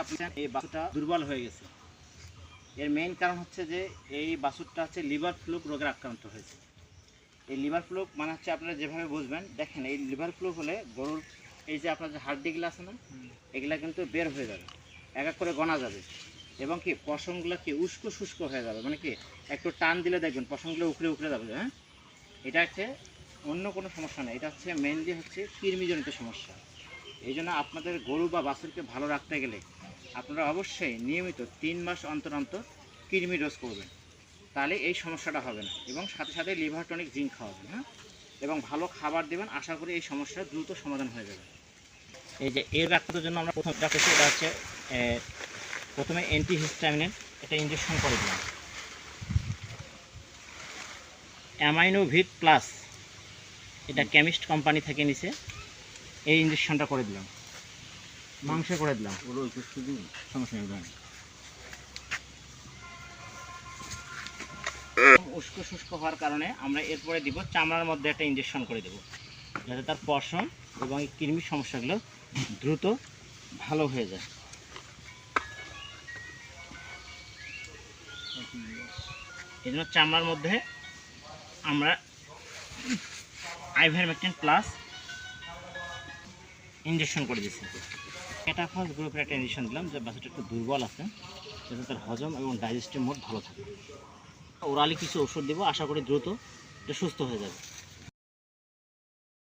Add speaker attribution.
Speaker 1: আপনার এই বাছুরটা দুর্বল হয়ে গেছে। এর মেইন কারণ হচ্ছে যে এই বাছুরটা হচ্ছে লিভার ফ্লুক রোগে আক্রান্ত হয়েছে। এই লিভার ফ্লুক মানে হচ্ছে আপনারা যেভাবে বুঝবেন, দেখেন এই লিভার ফ্লুক হলে গরুর এই যে আপনার যে হাড্ডিগুলো আছে না, এগুলা কিন্তু বের হয়ে যাবে, এক এক করে গনা যাবে, এবং কি পশমগুলো কি উস্কো শুষ্ক হয়ে যাবে, মানে কি একটু টান দিলে দেখবেন পশমগুলো উখড়ে উখড়ে যাবে। হ্যাঁ, এটা হচ্ছে অন্য কোনো সমস্যা নেই, এটা হচ্ছে মেইনলি হচ্ছে কৃমিজনিত সমস্যা। এই জন্য আপনাদের গরু বা বাছুরকে ভালো রাখতে গেলে আপনারা অবশ্যই নিয়মিত 3 মাস অন্তর অন্তর কৃমি ডোজ করবেন, তাহলে এই সমস্যাটা হবে না। এবং সাথে সাথে লিভার টনিক জিঙ্ক খাওয়াবেন। হ্যাঁ, এবং ভালো খাবার দেবেন, আশা করি এই সমস্যা দ্রুত সমাধান হয়ে যাবে। এই যে এর ডাক্তারের জন্য আমরা প্রথম ডাক্তার এটা হচ্ছে প্রথমে অ্যান্টিহিস্টামিনের একটা ইঞ্জেকশন করে দিলাম, অ্যামাইনোভিট প্লাস, এটা কেমিস্ট কোম্পানি থেকে নিছে। এই ইঞ্জেকশনটা করে দিলাম, মাংসে করে দিলাম, সমস্যা নেই। উস্কো শুষ্ক হওয়ার কারণে আমরা এরপরে দিব চামড়ার মধ্যে একটা ইঞ্জেকশন করে দেব, যাতে তার পশম এবং এই কৃমির সমস্যাগুলো দ্রুত ভালো হয়ে যায়। এই জন্য চামড়ার মধ্যে আমরা আইভারমেকটিন প্লাস ইঞ্জেকশন করে দিচ্ছি। ক্যাটাফাস গ্রুপের একটা ইঞ্জেকশন দিলাম, যে বাচ্চাটা একটু দুর্বল আছে, যাতে তার হজম এবং ডাইজেস্টিভ মোড ভালো থাকে। ওরালি কিছু ওষুধ দেবো, আশা করি দ্রুত এটা সুস্থ হয়ে যাবে।